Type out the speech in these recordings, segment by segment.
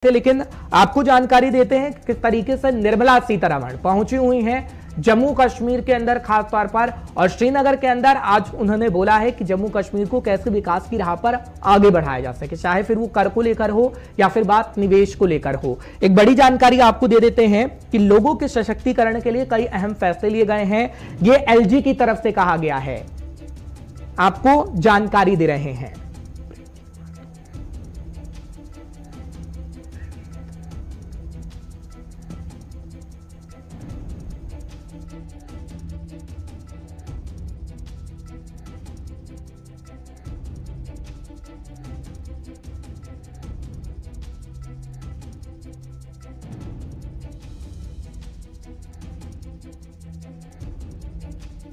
थे, लेकिन आपको जानकारी देते हैं कि किस तरीके से निर्मला सीतारमण पहुंची हुई हैं जम्मू कश्मीर के अंदर, खास तौर पर और श्रीनगर के अंदर। आज उन्होंने बोला है कि जम्मू कश्मीर को कैसे विकास की राह पर आगे बढ़ाया जा सके, चाहे फिर वो कर को लेकर हो या फिर बात निवेश को लेकर हो। एक बड़ी जानकारी आपको दे देते हैं कि लोगों के सशक्तिकरण के लिए कई अहम फैसले लिए गए हैं। ये एलजी की तरफ से कहा गया है, आपको जानकारी दे रहे हैं।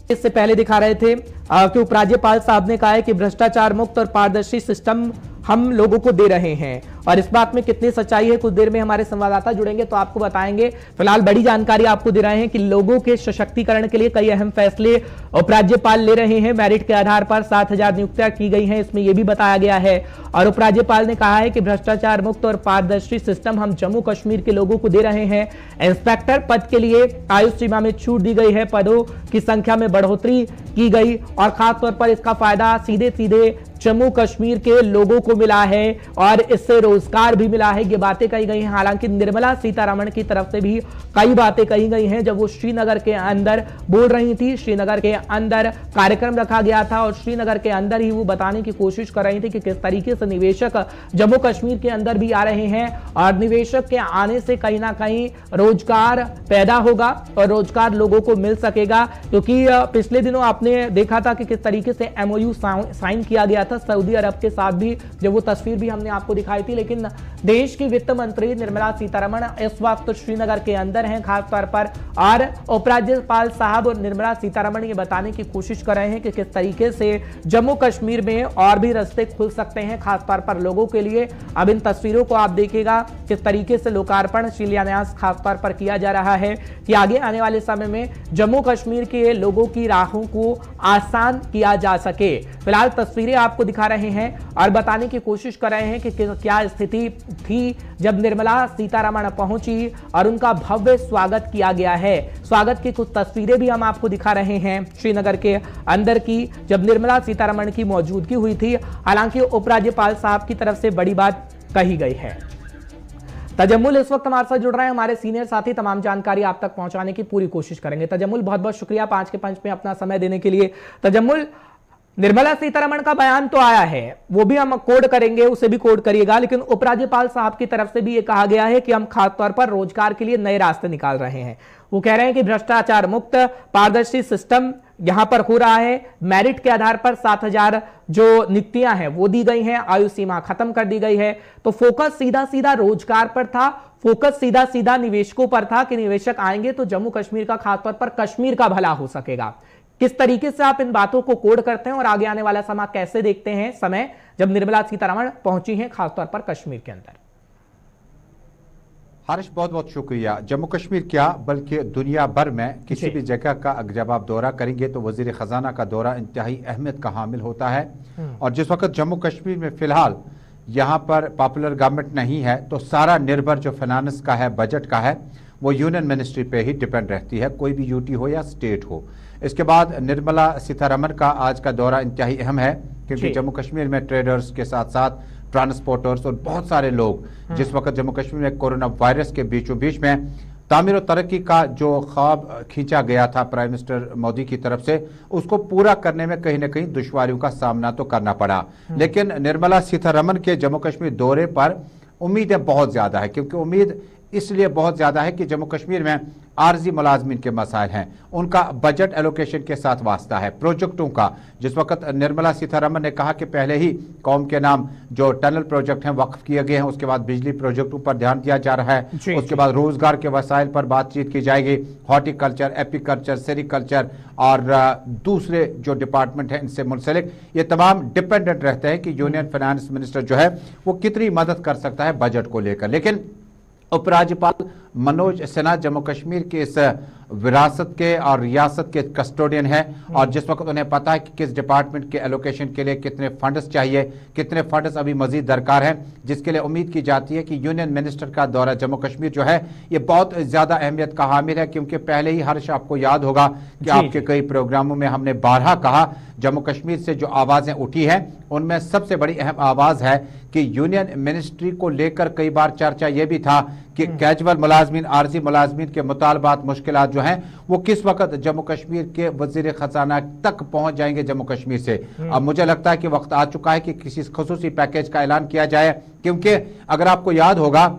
इससे पहले दिखा रहे थे कि उपराज्यपाल साहब ने कहा है कि भ्रष्टाचार मुक्त और पारदर्शी सिस्टम हम लोगों को दे रहे हैं, और इस बात में कितनी सच्चाई है कुछ देर में हमारे संवाददाता जुड़ेंगे तो आपको बताएंगे। फिलहाल बड़ी जानकारी आपको दे रहे हैं कि लोगों के सशक्तिकरण के लिए कई अहम फैसले उपराज्यपाल ले रहे हैं। मेरिट के आधार पर 7,000 नियुक्तियां की गई हैं, इसमें यह भी बताया गया है। और उपराज्यपाल ने कहा है कि भ्रष्टाचार मुक्त और पारदर्शी सिस्टम हम जम्मू कश्मीर के लोगों को दे रहे हैं। इंस्पेक्टर पद के लिए आयु सीमा में छूट दी गई है, पदों की संख्या में बढ़ोतरी की गई, और खासतौर पर इसका फायदा सीधे सीधे जम्मू कश्मीर के लोगों को मिला है और इससे रोजगार भी मिला है। ये बातें कही गई हैं। हालांकि निर्मला सीतारमण की तरफ से भी कई बातें कही गई हैं। जब वो श्रीनगर के अंदर बोल रही थी, श्रीनगर के अंदर कार्यक्रम रखा गया था और श्रीनगर के अंदर ही वो बताने की कोशिश कर रही थी कि किस तरीके से निवेशक जम्मू कश्मीर के अंदर भी आ रहे हैं और निवेशक के आने से कहीं ना कहीं रोजगार पैदा होगा और रोजगार लोगों को मिल सकेगा। क्योंकि पिछले दिनों आपने देखा था कि किस तरीके से एमओयू साइन किया गया था सऊदी अरब के साथ भी, जब वो तस्वीर भी हमने आपको दिखाई थी। लेकिन देश की वित्त मंत्री निर्मला सीतारमण इस वक्त श्रीनगर के अंदर हैं खास तौर पर, और उपराज्यपाल साहब और निर्मला सीतारमण ये बताने की कोशिश कर रहे हैं कि किस तरीके से जम्मू कश्मीर में और भी रास्ते खुल सकते हैं खास तौर पर लोगों के लिए। अब इन तस्वीरों को आप देखिएगा किस तरीके से लोकार्पण शिलान्यास खास तौर पर किया जा रहा है कि आगे आने वाले समय में जम्मू कश्मीर के लोगों की राहों को आसान किया जा सके। फिलहाल तस्वीरें आपको दिखा रहे हैं और बताने की कोशिश कर रहे हैं कि क्या स्थिति थी जब निर्मला सीतारमण पहुंची और उनका भव्य स्वागत किया गया है। स्वागत की कुछ तस्वीरें भी हम आपको दिखा रहे हैं श्रीनगर के अंदर की, जब निर्मला सीतारमण की मौजूदगी हुई थी। हालांकि उपराज्यपाल साहब की तरफ से बड़ी बात कही गई है। तजम्मुल इस वक्त हमारे साथ जुड़ रहे हैं, हमारे सीनियर साथी तमाम जानकारी आप तक पहुंचाने की पूरी कोशिश करेंगे। तजम्मुल, बहुत बहुत शुक्रिया 5 के पंच में अपना समय देने के लिए। तजम्मुल, निर्मला सीतारमण का बयान तो आया है, वो भी हम कोड करेंगे, उसे भी कोड करिएगा, लेकिन उपराज्यपाल साहब की तरफ से भी ये कहा गया है कि हम खासतौर पर रोजगार के लिए नए रास्ते निकाल रहे हैं। वो कह रहे हैं कि भ्रष्टाचार मुक्त पारदर्शी सिस्टम यहां पर हो रहा है। मेरिट के आधार पर 7,000 जो नियुक्तियां हैं वो दी गई हैं, आयु सीमा खत्म कर दी गई है। तो फोकस सीधा सीधा रोजगार पर था, फोकस सीधा सीधा निवेशकों पर था कि निवेशक आएंगे तो जम्मू कश्मीर का खासतौर पर कश्मीर का भला हो सकेगा। किस तरीके से आप इन बातों को कोड करते हैं और आगे आने वाला समय कैसे देखते हैं, समय जब निर्मला सीतारमण पहुंची हैं खासतौर पर कश्मीर के अंदर? हर्ष, बहुत बहुत शुक्रिया। जम्मू कश्मीर क्या बल्कि दुनिया भर में किसी भी जगह का जब आप दौरा करेंगे तो वजीर खजाना का दौरा इंतहाई अहमियत का हामिल होता है। और जिस वक्त जम्मू कश्मीर में फिलहाल यहाँ पर पॉपुलर गवर्नमेंट नहीं है तो सारा निर्भर जो फाइनेंस का है, बजट का है, वो यूनियन मिनिस्ट्री पे ही डिपेंड रहती है, कोई भी यूटी हो या स्टेट हो। इसके बाद निर्मला सीतारमण का आज का दौरा इंतहाई अहम है क्योंकि जम्मू कश्मीर में ट्रेडर्स के साथ साथ ट्रांसपोर्टर्स और बहुत सारे लोग जिस वक्त जम्मू कश्मीर में कोरोना वायरस के बीचों बीच में तामीर और तरक्की का जो ख्वाब खींचा गया था प्राइम मिनिस्टर मोदी की तरफ से, उसको पूरा करने में कहीं ना कहीं दुश्वारियों का सामना तो करना पड़ा। लेकिन निर्मला सीतारमण के जम्मू कश्मीर दौरे पर उम्मीदें बहुत ज्यादा है, क्योंकि उम्मीद इसलिए बहुत ज्यादा है कि जम्मू कश्मीर में आर्जी मुलाजमीन के मसाइल हैं, उनका बजट एलोकेशन के साथ वास्ता है, प्रोजेक्टों का। जिस वक्त निर्मला सीतारमण ने कहा कि पहले ही कौम के नाम जो टनल प्रोजेक्ट हैं वक्फ किए गए हैं, उसके बाद बिजली प्रोजेक्टों पर ध्यान दिया जा रहा है, उसके बाद रोजगार के वसाइल पर बातचीत की जाएगी, हॉर्टिकल्चर, एपीकल्चर, सेरिकल्चर और दूसरे जो डिपार्टमेंट हैं इनसे मुंसलिक, ये तमाम डिपेंडेंट रहते हैं कि यूनियन फाइनेंस मिनिस्टर जो है वो कितनी मदद कर सकता है बजट को लेकर। लेकिन उपराज्यपाल मनोज सिन्हा जम्मू कश्मीर के इस विरासत के और रियासत के कस्टोडियन है, और जिस वक्त उन्हें पता है कि किस डिपार्टमेंट के एलोकेशन के लिए कितने फंड्स चाहिए, कितने फंड्स अभी मजीद दरकार है, जिसके लिए उम्मीद की जाती है कि यूनियन मिनिस्टर का दौरा जम्मू कश्मीर जो है ये बहुत ज्यादा अहमियत का हामिल है। क्योंकि पहले ही हर्ष आपको याद होगा कि आपके कई प्रोग्रामों में हमने बारहा कहा, जम्मू कश्मीर से जो आवाजें उठी हैं उनमें सबसे बड़ी अहम आवाज है कि यूनियन मिनिस्ट्री को लेकर कई बार चर्चा यह भी था कि कैजुअल मुलाजमीन, आरजी मुलाजमीन के मुतालबात, मुश्किलात जो हैं वो किस वक्त जम्मू कश्मीर के वजीर खजाना तक पहुंच जाएंगे जम्मू कश्मीर से। अब मुझे लगता है कि वक्त आ चुका है कि किसी खुसूसी पैकेज का ऐलान किया जाए, क्योंकि अगर आपको याद होगा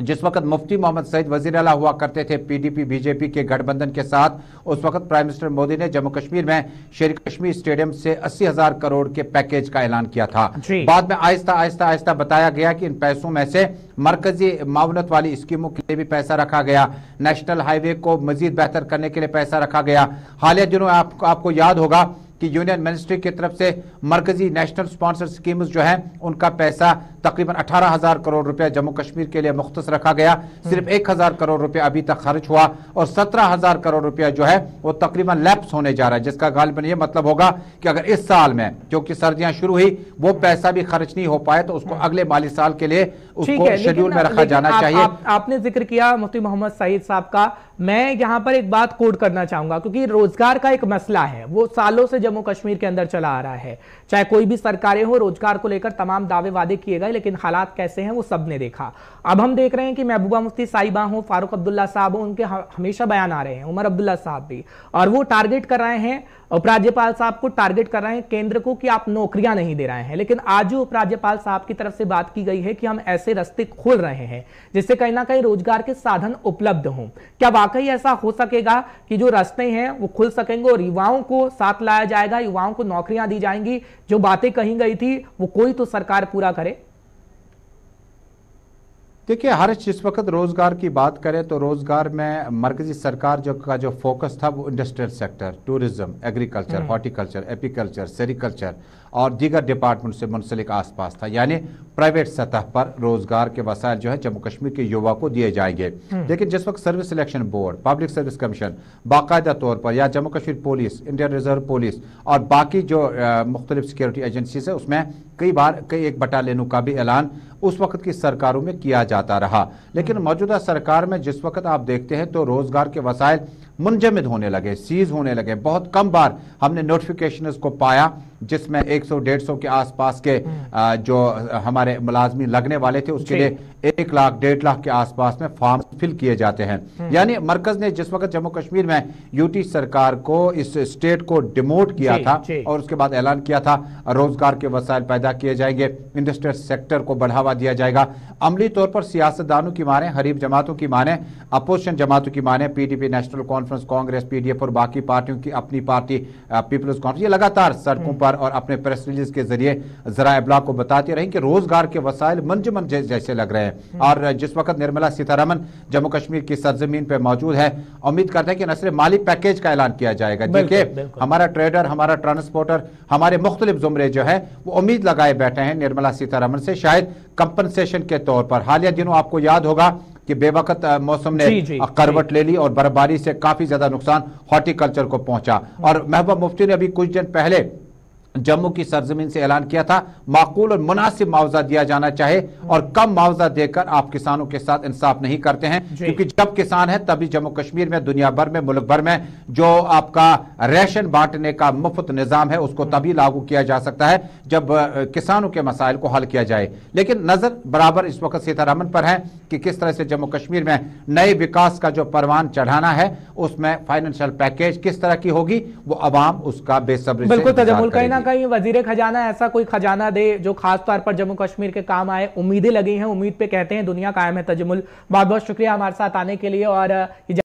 जिस वक्त मुफ्ती मोहम्मद सईद वजीर आला हुआ करते थे पीडीपी बीजेपी के गठबंधन के साथ, उस वक्त प्राइम मिनिस्टर मोदी ने जम्मू कश्मीर में शेर कश्मीर स्टेडियम से 80,000 करोड़ के पैकेज का ऐलान किया था। बाद में आहिस्ता आहिस्ता आहिस्ता बताया गया कि इन पैसों में से मरकजी मावनत वाली स्कीमों के लिए भी पैसा रखा गया, नेशनल हाईवे को मजीद बेहतर करने के लिए पैसा रखा गया। हालिया दिनों आपको याद होगा कि यूनियन मिनिस्ट्री की तरफ से मरकजी नेशनल स्पॉन्सर स्कीम्स जो हैं उनका पैसा तकरीबन 18,000 करोड़ रुपए जम्मू कश्मीर के लिए मुख्तस रखा गया। सिर्फ 1,000 करोड़ रुपए अभी तक खर्च हुआ और 17,000 करोड़ रुपया जो है वो तकरीबन लैप्स होने जा रहा है, जिसका गालिबन ये मतलब होगा कि अगर इस साल में क्योंकि सर्दियां शुरू हुई वो पैसा भी खर्च नहीं हो पाए तो उसको अगले माली साल के लिए उसको शेड्यूल में रखा जाना चाहिए। आपने जिक्र किया मुफ्ती मोहम्मद सईद साहब का, मैं यहां पर एक बात कोट करना चाहूंगा क्योंकि रोजगार का एक मसला है, वो सालों से जम्मू कश्मीर के अंदर चला आ रहा है। चाहे कोई भी सरकारें हो, रोजगार को लेकर तमाम दावे वादे किए गए, लेकिन हालात कैसे हैं वो सबने देखा। अब हम देख रहे हैं कि महबूबा मुफ्ती साहिबा हो, फारूक अब्दुल्ला साहब हो, उनके हमेशा बयान आ रहे हैं, उमर अब्दुल्ला साहब भी, और वो टारगेट कर रहे हैं, उपराज्यपाल साहब को टारगेट कर रहे हैं केंद्र को कि आप नौकरियां नहीं दे रहे हैं। लेकिन आज जो उपराज्यपाल साहब की तरफ से बात की गई है कि हम ऐसे रास्ते खोल रहे हैं जिससे कहीं ना कहीं रोजगार के साधन उपलब्ध हों, क्या वाकई ऐसा हो सकेगा कि जो रास्ते हैं वो खुल सकेंगे और युवाओं को साथ लाया जाएगा, युवाओं को नौकरियां दी जाएंगी? जो बातें कही गई थी वो कोई तो सरकार पूरा करे। देखिए हर्ष, जिस वक्त रोजगार की बात करें तो रोजगार में मरकजी सरकार जो फोकस था वो industrial sector, tourism, agriculture, horticulture, apiculture, sericulture और दीगर डिपार्टमेंट से मुंसलिक आसपास था। यानी प्राइवेट सतह पर रोजगार के वसाइल जो है जम्मू कश्मीर के युवा को दिए जाएंगे। लेकिन जिस वक्त service selection board, public service commission बाकायदा तौर पर, या Jammu Kashmir police, Indian reserve police और बाकी जो मुख्तलिफ सिक्योरिटी एजेंसीज है उसमें कई बार एक बटालियनों का भी ऐलान उस वक्त की सरकारों में किया जाता रहा। लेकिन मौजूदा सरकार में जिस वक्त आप देखते हैं तो रोजगार के वसाइल मुंजमद होने लगे, सीज होने लगे। बहुत कम बार हमने नोटिफिकेशंस को पाया जिसमें 100-150 के आसपास के जो हमारे मुलाजमी लगने वाले थे उसके लिए 1 लाख 1.5 लाख के आसपास में फॉर्म फिल किए जाते हैं। यानी मरकज ने जिस वक्त जम्मू कश्मीर में यूटी सरकार को, इस स्टेट को डिमोट किया था और उसके बाद ऐलान किया था रोजगार के वसाइल पैदा किए जाएंगे, इंडस्ट्रियल सेक्टर को बढ़ावा दिया जाएगा। अमली तौर पर सियासतदानों की माने, हरीफ जमातों की माने, अपोजिशन जमातों की माने, PDP, national conference, Congress, PDF और बाकी पार्टियों की अपनी पार्टी पीपल्स कॉन्फ्रेंस, ये लगातार सड़कों पर और अपने प्रेस रिलीज के जरिए जरा इब्लाग को बताते रहे कि रोजगार के वसाइल मंजमन जैसे लग रहे हैं। और जिस वक्त निर्मला सीतारमन जम्मू कश्मीर की सरजमीन पर मौजूद है, उम्मीद करते हैं कि न सिर्फ माली पैकेज का ऐलान किया जाएगा। देखिए हमारा ट्रेडर, हमारा ट्रांसपोर्टर, हमारे मुख्तलिफ जुमरे जो है वो उम्मीद लगाए बैठे हैं निर्मला सीतारमन से शायद कंपनसेशन के तौर पर। हालिया दिनों आपको याद होगा कि बेवकत मौसम ने करवट ले ली और बर्फबारी से काफी ज्यादा नुकसान हॉर्टिकल्चर को पहुंचा। और महबूबा मुफ्ती ने अभी कुछ दिन पहले जम्मू की सरजमीन से ऐलान किया था माकूल और मुनासिब मुआवजा दिया जाना चाहे और कम मुआवजा देकर आप किसानों के साथ इंसाफ नहीं करते हैं, क्योंकि जब किसान है तभी जम्मू कश्मीर में, दुनिया भर में, मुल्क भर में जो आपका रेशन बांटने का मुफ्त निजाम है उसको तभी लागू किया जा सकता है जब किसानों के मसाइल को हल किया जाए। लेकिन नजर बराबर इस वक्त सीतारमन पर है कि किस तरह से जम्मू कश्मीर में नए विकास का जो परवान चढ़ाना है उसमें फाइनेंशियल पैकेज किस तरह की होगी वो अवाम उसका बेसब्री से इंतजार करेगी। कहीं वजीर खजाना ऐसा कोई खजाना दे जो खास तौर पर जम्मू कश्मीर के काम आए। उम्मीदें लगी हैं, उम्मीद पे कहते हैं दुनिया कायम है। तजमुल, बहुत बहुत शुक्रिया हमारे साथ आने के लिए और